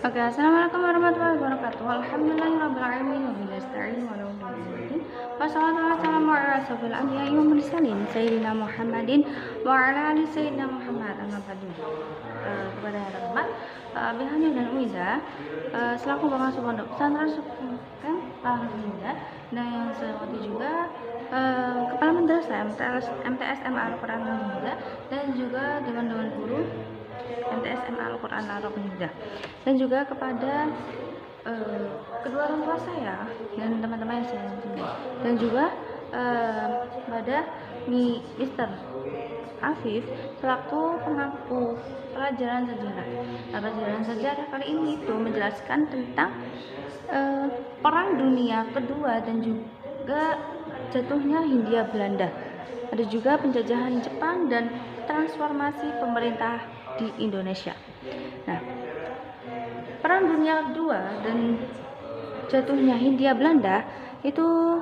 Oke, assalamualaikum warahmatullahi wabarakatuh. Alhamdulillahirobbilalamin wabillahi nasta'in wa la haula wala quwwata illa billah. Wassalatu wassalamu ala asyrofil anbiya'i wal mursalin sayyidina Muhammadin wa ala ali sayyidina Muhammad. Amma ba'du. Kepada rahmat Bihani dan Uiza selaku pengasuh pondok pesantren Sukukan Alhamdulillah, dan yang saya hormati juga Kepala Madrasah MTS MA Al-Quran Alhamdulillah, dan juga teman-teman guru MTS MA Al-Quran Alhamdulillah, dan juga kepada kedua orang tua saya dan teman-teman yang saya cintai, dan juga pada Mr. Afif selaku pengampu pelajaran sejarah. Pelajaran sejarah kali ini itu menjelaskan tentang Perang Dunia Kedua dan juga jatuhnya Hindia Belanda. Ada juga penjajahan Jepang dan transformasi pemerintah di Indonesia. Nah, Perang Dunia Kedua dan jatuhnya Hindia Belanda itu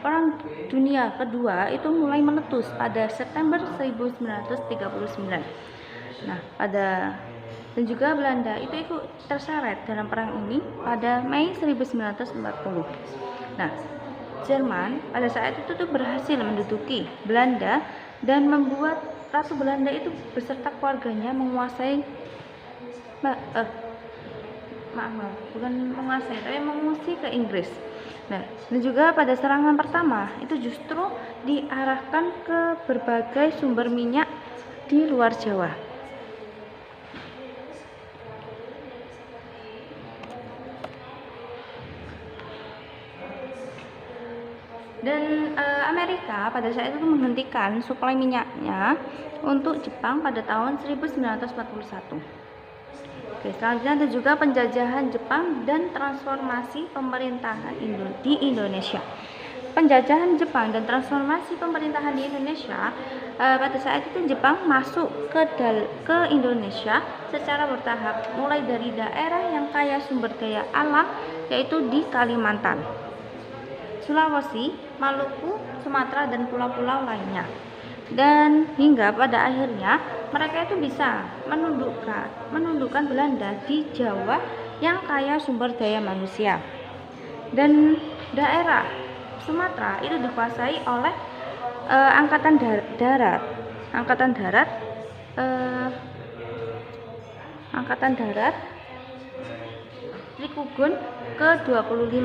Perang Dunia Kedua itu mulai meletus pada September 1939. Nah, dan juga Belanda itu ikut terseret dalam perang ini pada Mei 1940. Nah, Jerman pada saat itu tuh berhasil menduduki Belanda dan membuat Ratu Belanda itu beserta keluarganya menguasai bukan menguasai tapi mengungsi ke Inggris. Nah, dan juga pada serangan pertama itu justru diarahkan ke berbagai sumber minyak di luar Jawa. Dan Amerika pada saat itu menghentikan suplai minyaknya untuk Jepang pada tahun 1941. Oke, selanjutnya ada juga penjajahan Jepang dan transformasi pemerintahan di Indonesia. Penjajahan Jepang dan transformasi pemerintahan di Indonesia pada saat itu Jepang masuk ke Indonesia secara bertahap, mulai dari daerah yang kaya sumber daya alam yaitu di Kalimantan, Sulawesi, Maluku, Sumatera, dan pulau-pulau lainnya. Dan hingga pada akhirnya mereka itu bisa menundukkan Belanda di Jawa yang kaya sumber daya manusia. Dan daerah Sumatera itu dikuasai oleh Angkatan Darat Rikugun ke-25.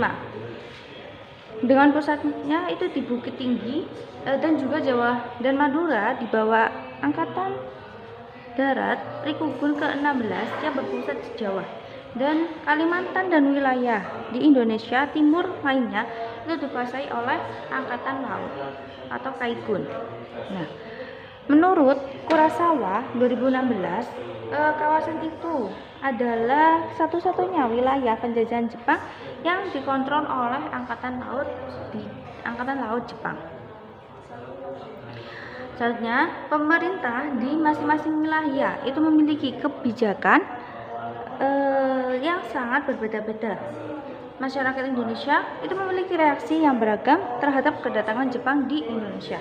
Dengan pusatnya itu di Bukit Tinggi dan juga Jawa dan Madura di bawah Angkatan Darat Rikugun ke-16 yang berpusat di Jawa, dan Kalimantan dan wilayah di Indonesia Timur lainnya itu dikuasai oleh Angkatan Laut atau Kaigun. Nah, menurut Kurosawa 2016, kawasan itu adalah satu-satunya wilayah penjajahan Jepang yang dikontrol oleh Angkatan Laut Jepang. Selanjutnya, pemerintah di masing-masing wilayah itu memiliki kebijakan yang sangat berbeda-beda. Masyarakat Indonesia itu memiliki reaksi yang beragam terhadap kedatangan Jepang di Indonesia.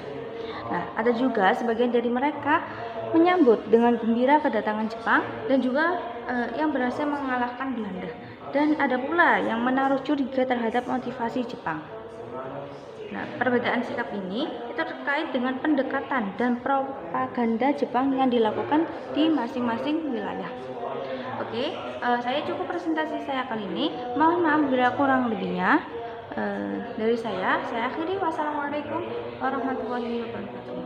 Nah, ada juga sebagian dari mereka menyambut dengan gembira kedatangan Jepang dan juga yang berhasil mengalahkan Belanda. Dan ada pula yang menaruh curiga terhadap motivasi Jepang. Nah, perbedaan sikap ini itu terkait dengan pendekatan dan propaganda Jepang yang dilakukan di masing-masing wilayah. Oke, saya cukup presentasi saya kali ini. Mohon maaf bila kurang lebihnya. Dari saya akhiri. Wassalamualaikum warahmatullahi wabarakatuh.